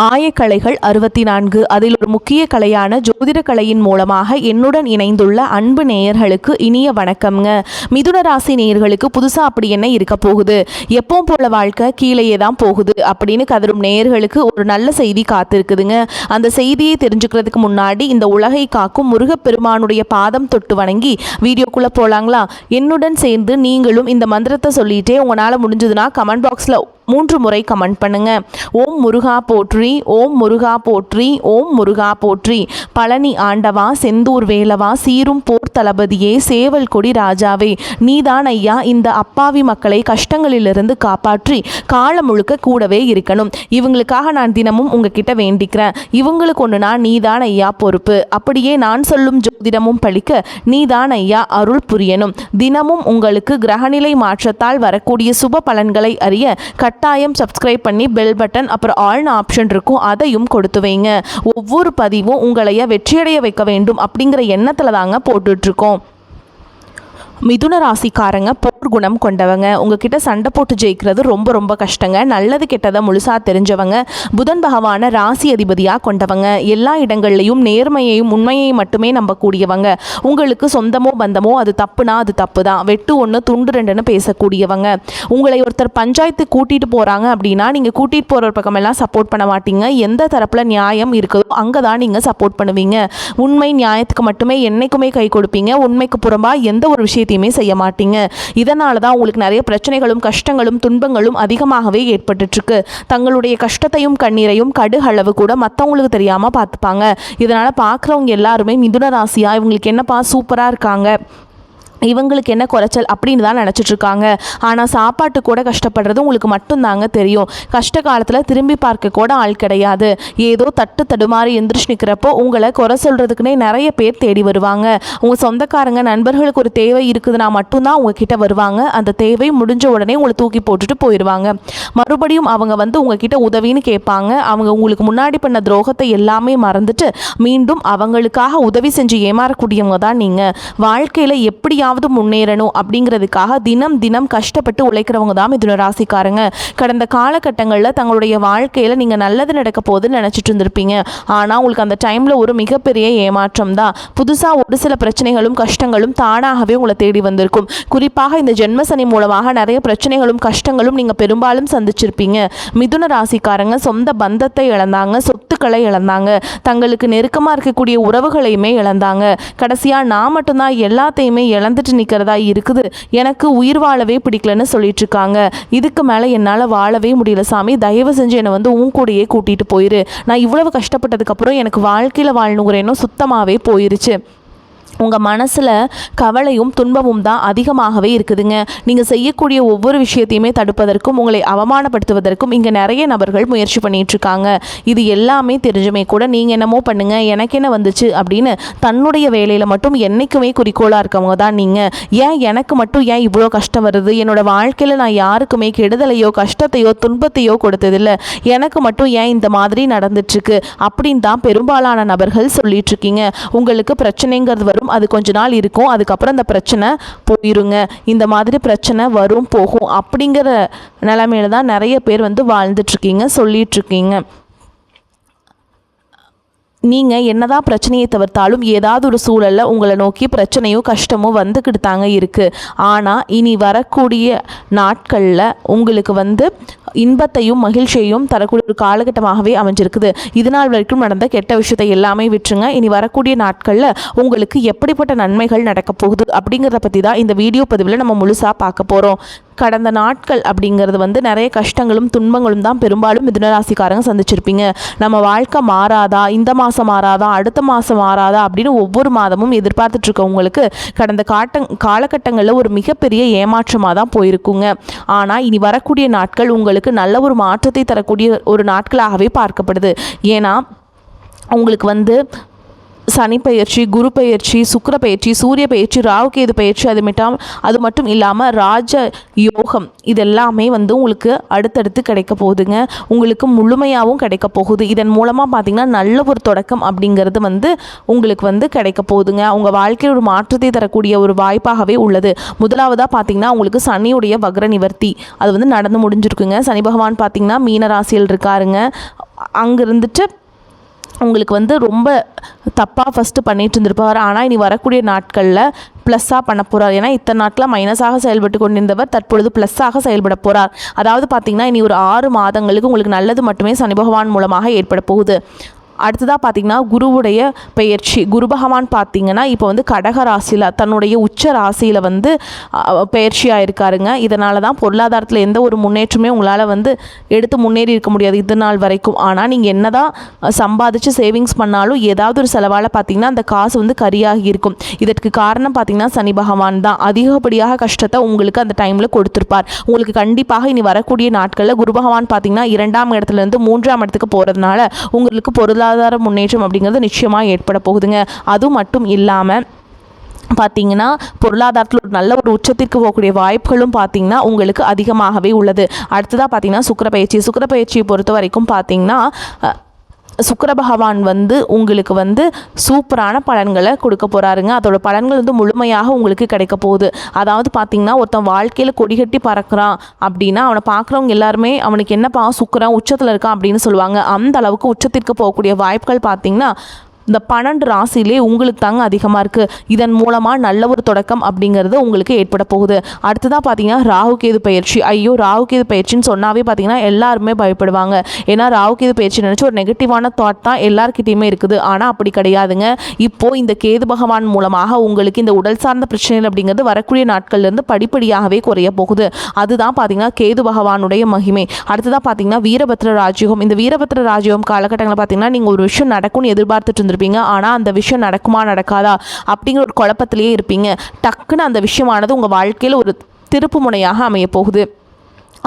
ஆயக்கலைகள் 64 அதில் ஒரு முக்கிய கலையான ஜோதிட கலையின் மூலமாக என்னுடன் இணைந்துள்ள அன்பு நேயர்களுக்கு இனிய வணக்கம்ங்க. மிதுன ராசி நேயர்களுக்கு புதுசாக அப்படி என்ன இருக்க போகுது, எப்பவும் போல வாழ்க்கை கீழேயே தான் போகுது அப்படின்னு கதரும் நேயர்களுக்கு ஒரு நல்ல செய்தி காத்திருக்குதுங்க. அந்த செய்தியை தெரிஞ்சுக்கிறதுக்கு முன்னாடி இந்த உலகை காக்கும் முருகப்பெருமானுடைய பாதம் தொட்டு வணங்கி வீடியோக்குள்ளே போகலாங்களா? என்னுடன் சேர்ந்து நீங்களும் இந்த மந்திரத்தை சொல்லிட்டே உங்களால் முடிஞ்சதுன்னா கமெண்ட் பாக்ஸில் 3 முறை கமெண்ட் பண்ணுங்க. ஓம் முருகா போற்றி, ஓம் முருகா போற்றி, ஓம் முருகா போற்றி. பழனி ஆண்டவா, செந்தூர் வேலவா, சீரும் போர் தளபதியே, சேவல் கொடி ராஜாவே, நீதான் ஐயா இந்த அப்பாவி மக்களை கஷ்டங்களிலிருந்து காப்பாற்றி காலம் முழுக்க கூடவே இருக்கணும். இவங்களுக்காக நான் தினமும் உங்ககிட்ட வேண்டிக்கிறேன். இவங்களுக்கு ஒன்றுனா நீதான் ஐயா பொறுப்பு. அப்படியே நான் சொல்லும் ஜோதிடமும் பழிக்க நீதான் ஐயா அருள் புரியணும். தினமும் உங்களுக்கு கிரகநிலை மாற்றத்தால் வரக்கூடிய சுப பலன்களை அறிய கட்டாயம் சப்ஸ்கிரைப் பண்ணி பெல் பட்டன் அப்புறம் ஆல்னு ஆப்ஷன் இருக்கும், அதையும் கொடுத்து வைங்க. ஒவ்வொரு பதிவும் உங்களைய வெற்றியடைய வைக்க வேண்டும் அப்படிங்கிற எண்ணத்தில் தாங்க போட்டுட்ருக்கோம். மிதுன ராசிக்காரங்க போர் குணம் கொண்டவங்க. உங்ககிட்ட சண்டை போட்டு ஜெயிக்கிறது ரொம்ப ரொம்ப கஷ்டங்க. நல்லது கெட்டதை முழுசாக தெரிஞ்சவங்க. புதன் பகவான ராசி அதிபதியாக கொண்டவங்க. எல்லா இடங்கள்லையும் நேர்மையையும் உண்மையையும் மட்டுமே நம்பக்கூடியவங்க. உங்களுக்கு சொந்தமோ பந்தமோ அது தப்புனா அது தப்பு தான், வெட்டு ஒன்று துண்டு ரெண்டுன்னு பேசக்கூடியவங்க. உங்களை ஒருத்தர் பஞ்சாயத்து கூட்டிகிட்டு போகிறாங்க அப்படின்னா நீங்கள் கூட்டிகிட்டு போகிற பக்கமெல்லாம் சப்போர்ட் பண்ண மாட்டீங்க. எந்த தரப்பில் நியாயம் இருக்குதோ அங்கே தான் நீங்கள் சப்போர்ட் பண்ணுவீங்க. உண்மை நியாயத்துக்கு மட்டுமே என்னைக்குமே கை கொடுப்பீங்க. உண்மைக்கு புறம்பாக எந்த ஒரு விஷயத்தையும் செய்ய மாட்டீங்க. இதனால தான் உங்களுக்கு நிறைய பிரச்சனைகளும் கஷ்டங்களும் துன்பங்களும் அதிகமாகவே ஏற்பட்டுருக்கு. தங்களுடைய கஷ்டத்தையும் கண்ணீரையும் கடுகளவு கூட மற்றவங்களுக்கு தெரியாம பார்த்துப்பாங்க. இதனால பார்க்குறவங்க எல்லாருமே மிதுன ராசியா இவங்களுக்கு என்னப்பா சூப்பரா இருக்காங்க, இவங்களுக்கு என்ன குறைச்சல் அப்படின்னு தான் நினச்சிட்ருக்காங்க. ஆனால் சாப்பாட்டு கூட கஷ்டப்படுறது உங்களுக்கு மட்டும்தாங்க தெரியும். கஷ்ட காலத்தில் திரும்பி பார்க்க கூட ஆள் கிடையாது. ஏதோ தட்டு தடுமாறி எந்திரிச்சு நிற்கிறப்போ உங்களை குறை சொல்கிறதுக்குனே நிறைய பேர் தேடி வருவாங்க. உங்கள் சொந்தக்காரங்க நண்பர்களுக்கு ஒரு தேவை இருக்குதுன்னா மட்டும்தான் உங்ககிட்ட வருவாங்க. அந்த தேவை முடிஞ்ச உடனே உங்களை தூக்கி போட்டுட்டு போயிடுவாங்க. மறுபடியும் அவங்க வந்து உங்ககிட்ட உதவின்னு கேட்பாங்க. அவங்க உங்களுக்கு முன்னாடி பண்ண துரோகத்தை எல்லாமே மறந்துட்டு மீண்டும் அவங்களுக்காக உதவி செஞ்சு ஏமாறக்கூடியவங்க தான் நீங்கள். வாழ்க்கையில் எப்படியாவது முன்னேறணும் அப்படிங்கிறதுக்காக தினம் தினம் கஷ்டப்பட்டு உழைக்கிறவங்க தான் மிதுன ராசிக்காரங்க. கடந்த காலகட்டங்களில் தங்களுடைய வாழ்க்கையில் நீங்கள் நல்லது நடக்க போகுதுன்னு நினச்சிட்டு இருந்திருப்பீங்க. ஆனால் உங்களுக்கு அந்த டைமில் ஒரு மிகப்பெரிய ஏமாற்றம் தான். புதுசாக ஒரு சில பிரச்சனைகளும் கஷ்டங்களும் தானாகவே உங்களை தேடி வந்திருக்கும். குறிப்பாக இந்த ஜென்மசனி மூலமாக நிறைய பிரச்சனைகளும் கஷ்டங்களும் நீங்கள் பெரும்பாலும் சந்திச்சிருப்பீங்க. மிதுன ராசிக்காரங்க சொந்த பந்தத்தை இழந்தாங்க, சொத்துக்களை இழந்தாங்க, தங்களுக்கு நெருக்கமாக இருக்கக்கூடிய உறவுகளையுமே இழந்தாங்க. கடைசியாக நான் மட்டும்தான் எல்லாத்தையுமே இழந்துட்டு நிற்கிறதா இருக்குது, எனக்கு உயிர் வாழவே பிடிக்கலன்னு சொல்லிட்டு இருக்காங்க. இதுக்கு மேலே என்னால் வாழவே முடியல சாமி, தயவு செஞ்சு என்னை வந்து உன் கூடையே கூட்டிகிட்டு போயிரு. நான் இவ்வளவு கஷ்டப்பட்டதுக்கப்புறம் எனக்கு வாழ்க்கையில் வாழணுங்கிறேனோ சுத்தமாகவே போயிருச்சு. உங்கள் மனசில் கவலையும் துன்பமும் தான் அதிகமாகவே இருக்குதுங்க. நீங்கள் செய்யக்கூடிய ஒவ்வொரு விஷயத்தையுமே தடுப்பதற்கும் உங்களை அவமானப்படுத்துவதற்கும் இங்கே நிறைய நபர்கள் முயற்சி பண்ணிகிட்ருக்காங்க. இது எல்லாமே தெரிஞ்சுமே கூட நீங்கள் என்னமோ பண்ணுங்கள் எனக்கு என்ன வந்துச்சு அப்படின்னு தன்னுடைய வேலையில் மட்டும் என்றைக்குமே குறிக்கோளாக இருக்கவங்க தான் நீங்கள். ஏன் எனக்கு மட்டும் ஏன் இவ்வளோ கஷ்டம் வருது, என்னோடய வாழ்க்கையில் நான் யாருக்குமே கெடுதலையோ கஷ்டத்தையோ துன்பத்தையோ கொடுத்ததில்லை, எனக்கு மட்டும் ஏன் இந்த மாதிரி நடந்துட்டுருக்கு அப்படின்னு தான் பெரும்பாலான நபர்கள் சொல்லிகிட்ருக்கீங்க. உங்களுக்கு பிரச்சனைங்கிறது வரும், அது கொஞ்ச நாள் இருக்கும், அதுக்கப்புறம் அந்த பிரச்சனை போயிருங்க. இந்த மாதிரி பிரச்சனை வரும் போகும் அப்படிங்கிற நிலைமையில தான் நிறைய பேர் வந்து வாழ்ந்துட்டுருக்கீங்க, சொல்லிகிட்ருக்கீங்க. நீங்கள் என்னதான் பிரச்சனையை தவிர்த்தாலும் ஏதாவது ஒரு சூழலில் உங்களை நோக்கி பிரச்சனையோ கஷ்டமோ வந்துக்கிட்டு தாங்க இருக்குது. ஆனால் இனி வரக்கூடிய நாட்களில் உங்களுக்கு வந்து இன்பத்தையும் மகிழ்ச்சியையும் தரக்கூடிய ஒரு காலகட்டமாகவே அமைஞ்சிருக்குது. இதனால் வரைக்கும் நடந்த கெட்ட விஷயத்தை எல்லாமே விட்டுருங்க. இனி வரக்கூடிய நாட்களில் உங்களுக்கு எப்படிப்பட்ட நன்மைகள் நடக்க போகுது அப்படிங்கிறத பற்றி தான் இந்த வீடியோ பதிவில் நம்ம முழுசாக பார்க்க போகிறோம். கடந்த நாட்கள் அப்படிங்கிறது வந்து நிறைய கஷ்டங்களும் துன்பங்களும் தான் பெரும்பாலும் மிதுனராசிக்காரங்க சந்திச்சிருப்பீங்க. நம்ம வாழ்க்கை மாறாதா, இந்த மாதம் மாறாதா, அடுத்த மாதம் மாறாதா அப்படின்னு ஒவ்வொரு மாதமும் எதிர்பார்த்துட்ருக்கவங்களுக்கு கடந்த காலகட்டங்களில் ஒரு மிகப்பெரிய ஏமாற்றமாக தான் போயிருக்குங்க. ஆனால் இனி வரக்கூடிய நாட்கள் உங்களுக்கு நல்ல ஒரு மாற்றத்தை தரக்கூடிய ஒரு நாட்களாகவே பார்க்கப்படுது. ஏன்னா உங்களுக்கு வந்து சனி பயிற்சி, குரு பயிற்சி, சுக்கிர பயிற்சி, சூரிய பயிற்சி, ராகுகேது பயிற்சி, அது மட்டும் இல்லாமல் ராஜ யோகம் இதெல்லாமே வந்து உங்களுக்கு அடுத்தடுத்து கிடைக்க போகுதுங்க. உங்களுக்கு முழுமையாகவும் கிடைக்க போகுது. இதன் மூலமாக பார்த்திங்கன்னா நல்ல ஒரு தொடக்கம் அப்படிங்கிறது வந்து உங்களுக்கு வந்து கிடைக்க போகுதுங்க. உங்கள் வாழ்க்கையில் ஒரு மாற்றத்தை தரக்கூடிய ஒரு வாய்ப்பாகவே உள்ளது. முதலாவதாக பார்த்திங்கன்னா உங்களுக்கு சனியுடைய வக்ர நிவர்த்தி அது வந்து நடந்து முடிஞ்சிருக்குங்க. சனி பகவான் பார்த்திங்கன்னா மீன ராசியில் இருக்காருங்க. அங்கே இருந்துட்டு உங்களுக்கு வந்து ரொம்ப தப்பாக ஃபஸ்ட்டு பண்ணிட்டு இருந்திருப்பார். ஆனால் இனி வரக்கூடிய நாட்களில் ப்ளஸ்ஸாக பண்ண போகிறார். ஏன்னா இத்தனை நாட்களில் மைனஸாக செயல்பட்டு கொண்டிருந்தவர் தற்பொழுது ப்ளஸ்ஸாக செயல்பட போகிறார். அதாவது பார்த்திங்கன்னா இனி ஒரு 6 மாதங்களுக்கு உங்களுக்கு நல்லது மட்டுமே சனி பகவான் மூலமாக ஏற்பட போகுது. அடுத்ததாக பார்த்திங்கன்னா குருவுடைய பெயர்ச்சி. குரு பகவான் பார்த்திங்கன்னா இப்போ வந்து கடக ராசியில் தன்னுடைய உச்ச ராசியில் வந்து பெயர்ச்சியாக இருக்காருங்க. இதனால தான் பொருளாதாரத்தில் எந்த ஒரு முன்னேற்றமே உங்களால் வந்து எடுத்து முன்னேறி இருக்க முடியாது இது நாள் வரைக்கும். ஆனால் நீங்கள் என்ன தான் சம்பாதிச்சு சேவிங்ஸ் பண்ணாலும் ஏதாவது ஒரு செலவால் பார்த்திங்கன்னா அந்த காசு வந்து கரியாகி இருக்கும். இதற்கு காரணம் பார்த்திங்கன்னா சனி பகவான் தான். அதிகப்படியாக கஷ்டத்தை உங்களுக்கு அந்த டைமில் கொடுத்துருப்பார். உங்களுக்கு கண்டிப்பாக இனி வரக்கூடிய நாட்களில் குரு பகவான் பார்த்திங்கன்னா 2ஆம் இடத்துலேருந்து 3ஆம் இடத்துக்கு போகிறதுனால உங்களுக்கு பொருளாதார முன்னேற்றம் அப்படிங்கிறது நிச்சயமாக ஏற்பட போகுதுங்க. அது மட்டும் இல்லாமல் பார்த்திங்கன்னா பொருளாதாரத்தில் ஒரு நல்ல ஒரு உச்சத்திற்கு போகக்கூடிய வாய்ப்புகளும் பார்த்திங்கன்னா உங்களுக்கு அதிகமாகவே உள்ளது. அடுத்ததாக பார்த்திங்கன்னா சுக்கிர பயிற்சியை பொறுத்த வரைக்கும் பார்த்திங்கன்னா சுக்கிர பகவான் வந்து உங்களுக்கு வந்து சூப்பரான பலன்களை கொடுக்க போகிறாருங்க. அதோட பலன்கள் வந்து முழுமையாக உங்களுக்கு கிடைக்க போகுது. அதாவது பார்த்திங்கன்னா ஒருத்தன் வாழ்க்கையில் கொடிகட்டி பறக்கிறான் அப்படின்னா அவனை பார்க்குறவங்க எல்லாருமே அவனுக்கு என்னப்பா சுக்கிரன் உச்சத்தில் இருக்கான் அப்படின்னு சொல்லுவாங்க. அந்த அளவுக்கு உச்சத்திற்கு போகக்கூடிய வாய்ப்புகள் பார்த்திங்கன்னா இந்த 12 ராசியிலே உங்களுக்கு தாங்க அதிகமாக இருக்குது. இதன் மூலமாக நல்ல ஒரு தொடக்கம் அப்படிங்கிறது உங்களுக்கு ஏற்பட போகுது. அடுத்ததாக பார்த்தீங்கன்னா ராகுகேது பயிற்சி. ஐயோ ராகுகேது பயிற்சின்னு சொன்னாவே பார்த்தீங்கன்னா எல்லாருமே பயப்படுவாங்க. ஏன்னா ராகுகேது பயிற்சி நினச்சி ஒரு நெகட்டிவான தாட் தான் எல்லாருக்கிட்டையுமே இருக்குது. ஆனால் அப்படி கிடையாதுங்க. இப்போது இந்த கேது பகவான் மூலமாக உங்களுக்கு இந்த உடல் சார்ந்த பிரச்சனைகள் அப்படிங்கிறது வரக்கூடிய நாட்கள்லேருந்து படிப்படியாகவே குறைய போகுது. அதுதான் பார்த்தீங்கன்னா கேது பகவானுடைய மகிமை. அடுத்ததாக பார்த்தீங்கன்னா வீரபத்ர ராஜயோகம். இந்த வீரபத்ர ராஜயோகம் காலகட்டங்களில் பார்த்தீங்கன்னா நீங்கள் ஒரு விஷயம் நடக்கும்னு எதிர்பார்த்துட்டு இருப்பீங்க. ஆனால் அந்த விஷயம் நடக்குமா நடக்காதா அப்படிங்கிற ஒரு குழப்பத்திலேயே இருப்பீங்க. டக்குன்னு அந்த விஷயமானது உங்கள் வாழ்க்கையில் ஒரு திருப்பு முனையாக அமைய போகுது.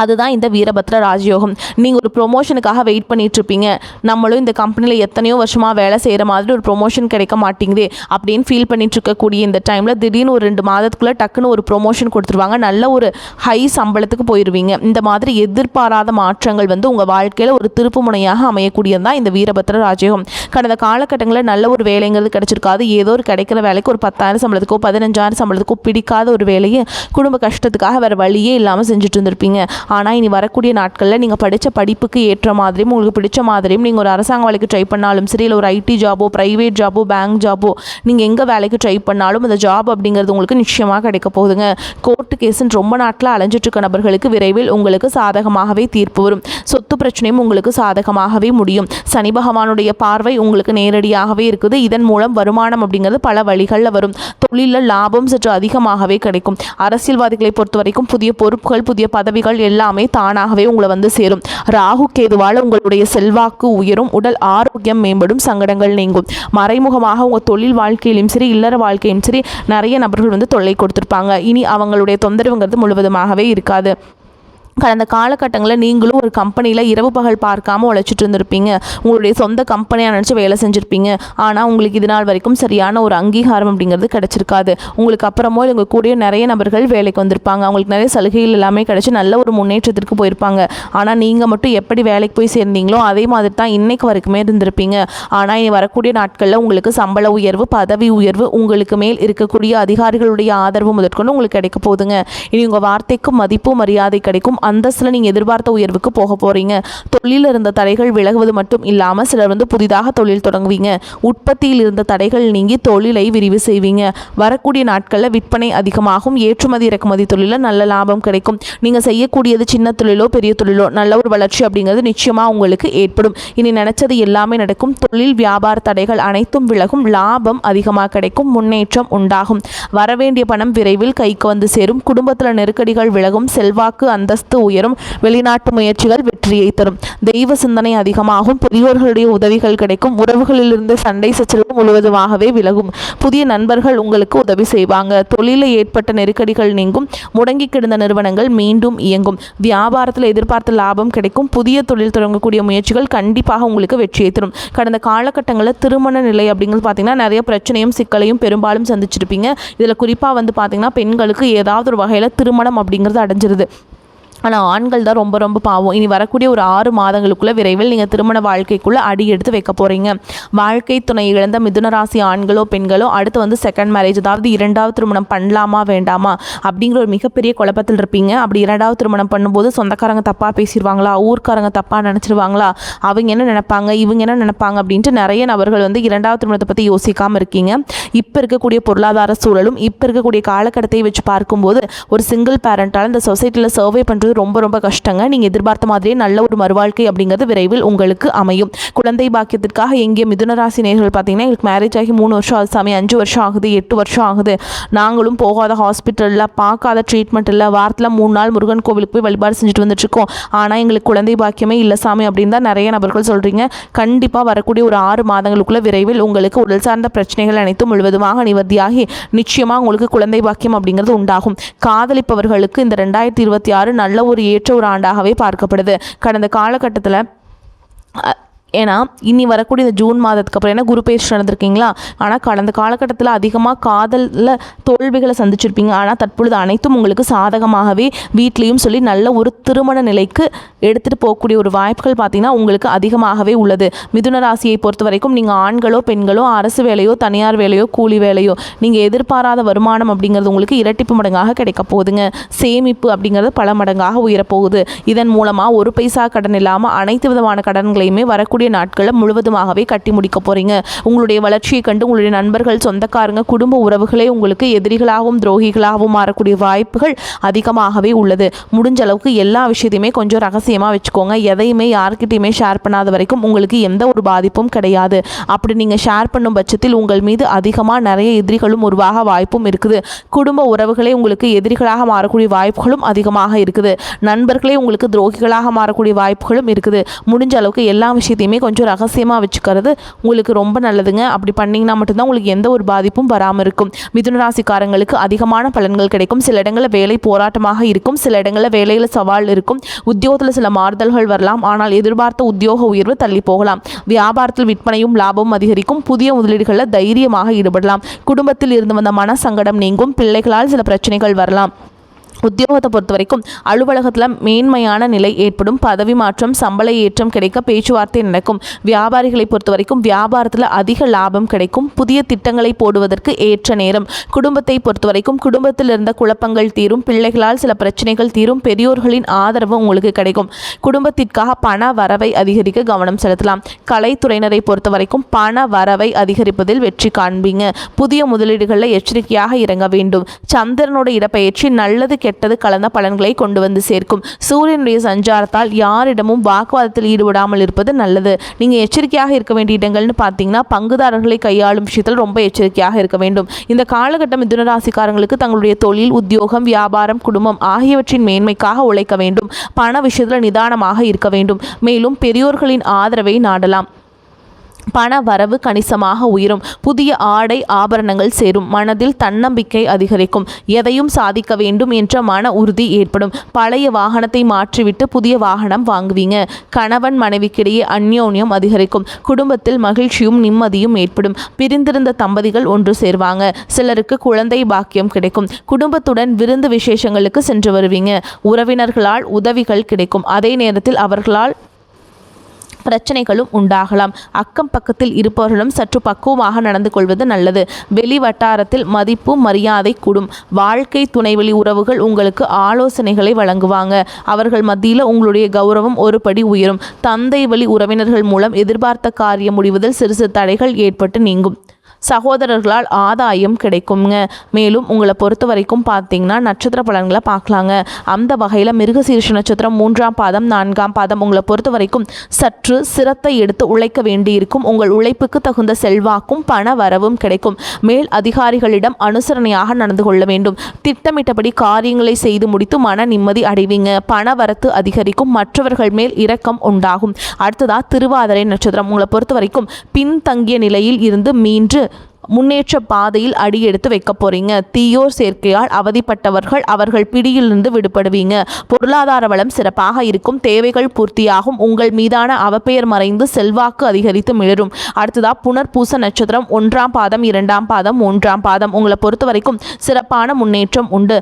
அதுதான் இந்த வீரபத்ர ராஜயோகம். நீங்கள் ஒரு ப்ரொமோஷனுக்காக வெயிட் பண்ணிகிட்ருப்பீங்க. நம்மளும் இந்த கம்பெனியில் எத்தனையோ வருஷமாக வேலை செய்கிற மாதிரி ஒரு ப்ரொமோஷன் கிடைக்க மாட்டேங்குது அப்படின்னு ஃபீல் பண்ணிட்டு இருக்கக்கூடிய இந்த டைமில் திடீர்னு ஒரு 2 மாதத்துக்குள்ளே டக்குன்னு ஒரு ப்ரொமோஷன் கொடுத்துருவாங்க. நல்ல ஒரு ஹை சம்பளத்துக்கு போயிடுவீங்க. இந்த மாதிரி எதிர்பாராத மாற்றங்கள் வந்து உங்கள் வாழ்க்கையில் ஒரு திருப்பு முனையாக அமையக்கூடியது தான் இந்த வீரபத்ர ராஜயோகம். கடந்த காலகட்டங்களில் நல்ல ஒரு வேலைங்கிறது கிடைச்சிருக்காது. ஏதோ ஒரு கிடைக்கிற வேலைக்கு ஒரு 10,000 சம்பளத்துக்கோ 15,000 சம்பளத்துக்கோ பிடிக்காத ஒரு வேலையை குடும்ப கஷ்டத்துக்காக வேறு வழியே இல்லாமல் செஞ்சுட்டு இருந்திருப்பீங்க. ஆனால் இனி வரக்கூடிய நாட்களில் நீங்கள் படித்த படிப்புக்கு ஏற்ற மாதிரியும் உங்களுக்கு பிடிச்ச மாதிரியும் நீங்கள் ஒரு அரசாங்க வேலைக்கு ட்ரை பண்ணாலும் சரி, இல்லை ஒரு ஐடி ஜாபோ ப்ரைவேட் ஜாபோ பேங்க் ஜாபோ நீங்கள் எங்கே வேலைக்கு ட்ரை பண்ணாலும் அந்த ஜாப் அப்படிங்கிறது உங்களுக்கு நிச்சயமாக கிடைக்க போகுதுங்க. கோர்ட்டு கேஸுன்னு ரொம்ப நாட்டில் அலைஞ்சிட்டு இருக்க நபர்களுக்கு விரைவில் உங்களுக்கு சாதகமாகவே தீர்ப்பு வரும். சொத்து பிரச்சனையும் உங்களுக்கு சாதகமாகவே முடியும். சனி பகவானுடைய பார்வை உங்களுக்கு நேரடியாகவே இருக்குது. இதன் மூலம் வருமானம் அப்படிங்கிறது பல வழிகளில் வரும். தொழிலில் லாபம் சற்று அதிகமாகவே கிடைக்கும். அரசியல்வாதிகளை பொறுத்த வரைக்கும் புதிய பொறுப்புகள் புதிய பதவிகள் எல்லாமே தானாகவே உங்களை வந்து சேரும். ராகு கேதுவால் உங்களுடைய செல்வாக்கு உயரும். உடல் ஆரோக்கியம் மேம்படும். சங்கடங்கள் நீங்கும். மறைமுகமாக உங்கள் தொழில் வாழ்க்கையிலும் சரி இல்லற வாழ்க்கையிலும் சரி நிறைய நபர்கள் வந்து தொல்லை கொடுத்துருப்பாங்க. இனி அவங்களுடைய தொந்தரவுங்கிறது முழுவதுமாகவே இருக்காது. கடந்த காலகட்டங்களில் நீங்களும் ஒரு கம்பெனியில் இரவு பகல் பார்க்காம உழைச்சிட்டு இருந்திருப்பீங்க. உங்களுடைய சொந்த கம்பெனியாக நினச்சி வேலை செஞ்சுருப்பீங்க. ஆனால் உங்களுக்கு இது நாள் வரைக்கும் சரியான ஒரு அங்கீகாரம் அப்படிங்கிறது கிடச்சிருக்காது. உங்களுக்கு அப்புறமோ உங்கள் கூட நிறைய நபர்கள் வேலைக்கு வந்திருப்பாங்க. அவங்களுக்கு நிறைய சலுகைகள் எல்லாமே கிடச்சி நல்ல ஒரு முன்னேற்றத்திற்கு போயிருப்பாங்க. ஆனால் நீங்கள் மட்டும் எப்படி வேலைக்கு போய் சேர்ந்தீங்களோ அதே மாதிரி தான் இன்றைக்கு வரைக்குமே இருந்திருப்பீங்க. ஆனால் இனி வரக்கூடிய நாட்களில் உங்களுக்கு சம்பள உயர்வு பதவி உயர்வு உங்களுக்கு மேல் இருக்கக்கூடிய அதிகாரிகளுடைய ஆதரவு முதற்கொண்டு உங்களுக்கு கிடைக்க போகுதுங்க. இனி உங்கள் வார்த்தைக்கு மதிப்பு மரியாதை கிடைக்கும். அந்தஸ்தில் நீங்கள் எதிர்பார்த்த உயர்வுக்கு போக போகிறீங்க. தொழிலில் இருந்த தடைகள் விலகுவது மட்டும் இல்லாமல் சிலர் வந்து புதிதாக தொழில் தொடங்குவீங்க. உற்பத்தியில் இருந்த தடைகள் நீங்கி தொழிலை விரிவு செய்வீங்க. வரக்கூடிய நாட்களில் விற்பனை அதிகமாகும். ஏற்றுமதி இறக்குமதி தொழிலில் நல்ல லாபம் கிடைக்கும். நீங்கள் செய்யக்கூடியது சின்ன தொழிலோ பெரிய தொழிலோ நல்ல ஒரு வளர்ச்சி அப்படிங்கிறது நிச்சயமாக உங்களுக்கு ஏற்படும். இனி நினைச்சது எல்லாமே நடக்கும். தொழில் வியாபார தடைகள் அனைத்தும் விலகும். லாபம் அதிகமாக கிடைக்கும். முன்னேற்றம் உண்டாகும். வரவேண்டிய பணம் விரைவில் கைக்கு வந்து சேரும். குடும்பத்தில் நெருக்கடிகள் விலகும். செல்வாக்கு அந்தஸ்து உயரும். வெளிநாட்டு முயற்சிகள் வெற்றியை தரும். தெய்வ சிந்தனை அதிகமாகும். பெரியோர்களுடைய உதவிகள் கிடைக்கும். உறவுகளிலிருந்து சண்டை சச்சரவு முழுவதுமாகவே விலகும். புதிய நண்பர்கள் உங்களுக்கு உதவி செய்வாங்க. தொழிலில் ஏற்பட்ட நெருக்கடிகள் நீங்கும். முடங்கி கிடந்த நிறுவனங்கள் மீண்டும் இயங்கும். வியாபாரத்தில் எதிர்பார்த்த லாபம் கிடைக்கும். புதிய தொழில் தொடங்கக்கூடிய முயற்சிகள் கண்டிப்பாக உங்களுக்கு வெற்றியை தரும். கடந்த காலகட்டங்களில் திருமண நிலை அப்படிங்கிறது பார்த்தீங்கன்னா நிறைய பிரச்சனையும் சிக்கலையும் பெரும்பாலும் சந்திச்சிருப்பீங்க. இதில் குறிப்பாக வந்து பார்த்தீங்கன்னா பெண்களுக்கு ஏதாவது ஒரு வகையில் திருமணம் அப்படிங்கிறது அடைஞ்சிருது. ஆனால் ஆண்கள் தான் ரொம்ப ரொம்ப பாவம். இனி வரக்கூடிய ஒரு 6 மாதங்களுக்குள்ள விரைவில் நீங்கள் திருமண வாழ்க்கைக்குள்ளே அடி எடுத்து வைக்க போகிறீங்க. வாழ்க்கை துணை இழந்த மிதுன ராசி ஆண்களோ பெண்களோ அடுத்து செகண்ட் மேரேஜ், அதாவது 2வது திருமணம் பண்ணலாமா வேண்டாமா அப்படிங்கிற ஒரு மிகப்பெரிய குழப்பத்தில் இருப்பீங்க. அப்படி 2வது திருமணம் பண்ணும்போது சொந்தக்காரங்க தப்பாக பேசிடுவாங்களா, ஊர்க்காரங்க தப்பாக நினச்சிருவாங்களா, அவங்க என்ன நினைப்பாங்க, இவங்க என்ன நினைப்பாங்க அப்படின்ட்டு நிறைய நபர்கள் 2வது திருமணத்தை பற்றி யோசிக்காமல் இருக்கீங்க. இப்போ இருக்கக்கூடிய பொருளாதார சூழலும் இப்போ இருக்கக்கூடிய காலகட்டத்தை வச்சு பார்க்கும்போது ஒரு சிங்கிள் பேரண்டால் இந்த சொசைட்டியில் சர்வே பண்ணுறது ரொம்ப ரொம்ப கஷ்டங்க. நீங்கள் எதிர்பார்த்த மாதிரியே நல்ல ஒரு மறுவாழ்க்கை அப்படிங்கிறது விரைவில் உங்களுக்கு அமையும். குழந்தை பாக்கியத்திற்காக எங்கே மிதுனராசி நேயர்கள் பார்த்தீங்கன்னா, எங்களுக்கு மேரேஜ் ஆகி 3 வருஷம் ஆகுது சாமி, 5 வருஷம் ஆகுது, 8 வருஷம் ஆகுது, நாங்களும் போகாத ஹாஸ்பிட்டலில் பார்க்காத ட்ரீட்மெண்ட் இல்லை, வாரத்தில் 3 நாள் முருகன் கோவிலுக்கு போய் வழிபாடு செஞ்சுட்டு வந்துட்டுருக்கோம், ஆனால் எங்களுக்கு குழந்தை பாக்கியமே இல்லை சாமி அப்படின்னு தான் நிறைய நபர்கள் சொல்கிறீங்க. கண்டிப்பாக வரக்கூடிய ஒரு 6 மாதங்களுக்குள்ள விரைவில் உங்களுக்கு உடல் சார்ந்த பிரச்சனைகள் அனைத்தும் முழுவதுமாக நிவர்த்தியாகி நிச்சயமாக உங்களுக்கு குழந்தை பாக்கியம் அப்படிங்கிறது உண்டாகும். காதலிப்பவர்களுக்கு இந்த 2026 நல்ல ஒரு ஏற்ற ஒரு ஆண்டாகவே பார்க்கப்படுது. கடந்த காலகட்டத்தில் ஏன்னா இனி வரக்கூடிய இந்த ஜூன் மாதத்துக்கு அப்புறம், ஏன்னா குரு பயிற்சி நடந்திருக்கீங்களா, ஆனால் கடந்த காலகட்டத்தில் அதிகமாக காதலில் தோல்விகளை சந்திச்சிருப்பீங்க. ஆனால் தற்பொழுது அனைத்தும் உங்களுக்கு சாதகமாகவே வீட்லேயும் சொல்லி நல்ல ஒரு திருமண நிலைக்கு எடுத்துகிட்டு போகக்கூடிய ஒரு வாய்ப்புகள் பார்த்திங்கன்னா உங்களுக்கு அதிகமாகவே உள்ளது. மிதுன ராசியை பொறுத்த வரைக்கும் நீங்கள் ஆண்களோ பெண்களோ அரசு வேலையோ தனியார் வேலையோ கூலி வேலையோ நீங்கள் எதிர்பாராத வருமானம் அப்படிங்கிறது உங்களுக்கு இரட்டிப்பு மடங்காக கிடைக்க போகுதுங்க. சேமிப்பு அப்படிங்கிறது பல மடங்காக உயரப்போகுது. இதன் மூலமாக ஒரு பைசா கடன் இல்லாமல் அனைத்து விதமான கடன்களையுமே வரக்கூடிய நாட்களை முழுவதுமாகவே கட்டி முடிக்க போறீங்க. உங்களுடைய வளர்ச்சியை கண்டு உங்களுடைய நண்பர்கள், சொந்தக்காரங்க, குடும்ப உறவுகளே உங்களுக்கு எதிரிகளாகவும் துரோகிகளாகவும் மாறக்கூடிய வாய்ப்புகள் அதிகமாகவே உள்ளது. முடிஞ்ச அளவுக்கு எல்லா விஷயத்தையுமே கொஞ்சம் ரகசியமாக வச்சுக்கோங்க. எதையுமே யார்கிட்டையுமே ஷேர் பண்ணாத வரைக்கும் உங்களுக்கு எந்த ஒரு பாதிப்பும் கிடையாது. அப்படி நீங்கள் ஷேர் பண்ணும் பட்சத்தில் உங்கள் மீது அதிகமாக நிறைய எதிரிகளும் உருவாக வாய்ப்பும் இருக்குது. குடும்ப உறவுகளே உங்களுக்கு எதிரிகளாக மாறக்கூடிய வாய்ப்புகளும் அதிகமாக இருக்குது. நண்பர்களே உங்களுக்கு துரோகிகளாக மாறக்கூடிய வாய்ப்புகளும் இருக்குது. முடிஞ்ச அளவுக்கு எல்லா விஷயத்தையுமே கொஞ்சம் ரகசியமாக வச்சுக்கிறது உங்களுக்கு ரொம்ப நல்லதுங்க. அப்படி பண்ணிங்கன்னா மட்டும்தான் உங்களுக்கு எந்த ஒரு பாதிப்பும் வராமல் இருக்கும். மிதுன ராசிக்காரங்களுக்கு அதிகமான பலன்கள் கிடைக்கும். சில இடங்களில் வேலை போராட்டமாக இருக்கும், சில இடங்களில் வேலையில் சவால் இருக்கும், உத்தியோகத்தில் சில மாறுதல்கள் வரலாம், ஆனால் எதிர்பார்த்த உத்தியோக உயர்வு தள்ளி போகலாம். வியாபாரத்தில் விற்பனையும் லாபமும் அதிகரிக்கும். புதிய முதலீடுகளில் தைரியமாக ஈடுபடலாம். குடும்பத்தில் இருந்து வந்த மன சங்கடம் நீங்கும். பிள்ளைகளால் சில பிரச்சனைகள் வரலாம். உத்தியோகத்தை பொறுத்த வரைக்கும் அலுவலகத்தில் மேன்மையான நிலை ஏற்படும். பதவி மாற்றம், சம்பள ஏற்றம் கிடைக்க பேச்சுவார்த்தை நடக்கும். வியாபாரிகளை பொறுத்த வரைக்கும் வியாபாரத்தில் அதிக லாபம் கிடைக்கும். புதிய திட்டங்களை போடுவதற்கு ஏற்ற நேரம். குடும்பத்தை பொறுத்த வரைக்கும் குடும்பத்தில் இருந்த குழப்பங்கள் தீரும். பிள்ளைகளால் சில பிரச்சனைகள் தீரும். பெரியோர்களின் ஆதரவு உங்களுக்கு கிடைக்கும். குடும்பத்திற்காக பண வரவை அதிகரிக்க கவனம் செலுத்தலாம். கலைத்துறையினரை பொறுத்த வரைக்கும் பண வரவை அதிகரிப்பதில் வெற்றி காண்பீங்க. புதிய முதலீடுகளில் எச்சரிக்கையாக இறங்க வேண்டும். சந்திரனோட இடப்பெயர்ச்சி நல்லது கெட்டது கலந்த பலன்களை கொண்டு வந்து சேர்க்கும். சூரியனுடைய சஞ்சாரத்தால் யாரிடமும் வாக்குவாதத்தில் ஈடுபடாமல் இருப்பது நல்லது. நீங்கள் எச்சரிக்கையாக இருக்க வேண்டிய இடங்கள்னு பார்த்தீங்கன்னா, பங்குதாரர்களை கையாளும் விஷயத்தில் ரொம்ப எச்சரிக்கையாக இருக்க வேண்டும். இந்த காலகட்டம் மிதுன ராசிக்காரங்களுக்கு தங்களுடைய தொழில், உத்தியோகம், வியாபாரம், குடும்பம் ஆகியவற்றின் மேன்மைக்காக உழைக்க வேண்டும். பண விஷயத்தில் நிதானமாக இருக்க வேண்டும். மேலும் பெரியோர்களின் ஆதரவை நாடலாம். பண வரவு கணிசமாக உயரும். புதிய ஆடை ஆபரணங்கள் சேரும். மனதில் தன்னம்பிக்கை அதிகரிக்கும். எதையும் சாதிக்க வேண்டும் என்ற மன உறுதி ஏற்படும். பழைய வாகனத்தை மாற்றிவிட்டு புதிய வாகனம் வாங்குவீங்க. கணவன் மனைவிக்கிடையே அந்யோன்யம் அதிகரிக்கும். குடும்பத்தில் மகிழ்ச்சியும் நிம்மதியும் ஏற்படும். பிரிந்திருந்த தம்பதிகள் ஒன்று சேர்வாங்க. சிலருக்கு குழந்தை பாக்கியம் கிடைக்கும். குடும்பத்துடன் விருந்து விசேஷங்களுக்கு சென்று வருவீங்க. உறவினர்களால் உதவிகள் கிடைக்கும். அதே நேரத்தில் அவர்களால் பிரச்சனைகளும் உண்டாகலாம். அக்கம் பக்கத்தில் இருப்பவர்களும் சற்று பக்குவமாக நடந்து கொள்வது நல்லது. வெளி வட்டாரத்தில் மதிப்பு மரியாதை கூடும். வாழ்க்கை துணைவழி உறவுகள் உங்களுக்கு ஆலோசனைகளை வழங்குவாங்க. அவர்கள் மத்தியில் உங்களுடைய கௌரவம் ஒரு படி உயரும். தந்தை வழி உறவினர்கள் மூலம் எதிர்பார்த்த காரியம் முடிவதில் சிறு சிறு தடைகள் ஏற்பட்டு நீங்கும். சகோதரர்களால் ஆதாயம் கிடைக்குங்க. மேலும் உங்களை பொறுத்த வரைக்கும் பார்த்தீங்கன்னா நட்சத்திர பலன்களை பார்க்கலாங்க. அந்த வகையில் மிருகசீரிஷ நட்சத்திரம் 3ஆம் பாதம் 4ஆம் பாதம் உங்களை பொறுத்த வரைக்கும் சற்று சிரத்தை எடுத்து உழைக்க வேண்டியிருக்கும். உங்கள் உழைப்புக்கு தகுந்த செல்வாக்கும் பண வரவும் கிடைக்கும். மேல் அதிகாரிகளிடம் அனுசரணையாக நடந்து கொள்ள வேண்டும். திட்டமிட்டபடி காரியங்களை செய்து முடித்து மன நிம்மதி அடைவீங்க. பண வரத்து அதிகரிக்கும். மற்றவர்கள் மேல் இரக்கம் உண்டாகும். அடுத்ததா திருவாதிரை நட்சத்திரம் உங்களை பொறுத்த வரைக்கும் பின்தங்கிய நிலையில் இருந்து மீண்டு முன்னேற்ற பாதையில் அடி எடுத்து வைக்க போறீங்க. தீயோர் சேர்க்கையால் அவதிப்பட்டவர்கள் அவர்கள் பிடியிலிருந்து விடுபடுவீங்க. பொருளாதார வளம் சிறப்பாக இருக்கும். தேவைகள் பூர்த்தியாகும். உங்கள் மீதான அவப்பெயர் மறைந்து செல்வாக்கு அதிகரித்து மிளரும். அடுத்ததா புனர்பூச நட்சத்திரம் 1ஆம் பாதம் 2ஆம் பாதம் 3ஆம் பாதம் உங்களை பொறுத்த வரைக்கும் சிறப்பான முன்னேற்றம் உண்டு.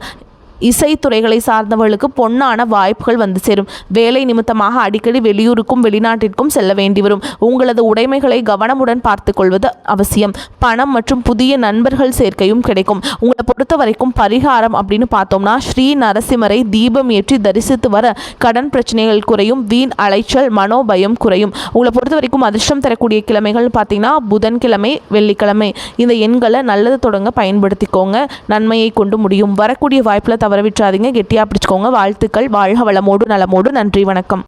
இசைத்துறைகளை சார்ந்தவர்களுக்கு பொன்னான வாய்ப்புகள் வந்து சேரும். வேலை நிமித்தமாக அடிக்கடி வெளியூருக்கும் வெளிநாட்டிற்கும் செல்ல வேண்டி வரும். உங்களது உடைமைகளை கவனமுடன் பார்த்து கொள்வது அவசியம். பணம் மற்றும் புதிய நண்பர்கள் சேர்க்கையும் கிடைக்கும். உங்களை பொறுத்த வரைக்கும் பரிகாரம் அப்படின்னு பார்த்தோம்னா, ஸ்ரீ நரசிம்மரை தீபம் ஏற்றி தரிசித்து வர கடன் பிரச்சனைகள் குறையும். வீண் அலைச்சல், மனோபயம் குறையும். உங்களை பொறுத்த வரைக்கும் அதிர்ஷ்டம் தரக்கூடிய கிழமைகள் பார்த்தீங்கன்னா புதன்கிழமை, வெள்ளிக்கிழமை. இந்த எண்களை நல்லது தொடங்க பயன்படுத்திக்கோங்க. நன்மையை கொண்டு முடியும். வரக்கூடிய வாய்ப்பில் தவற விட்டுறாதீங்க. கெட்டியாக பிடிச்சிக்கோங்க. வாழ்த்துக்கள். வாழ்க வளமோடு நலமோடு. நன்றி, வணக்கம்.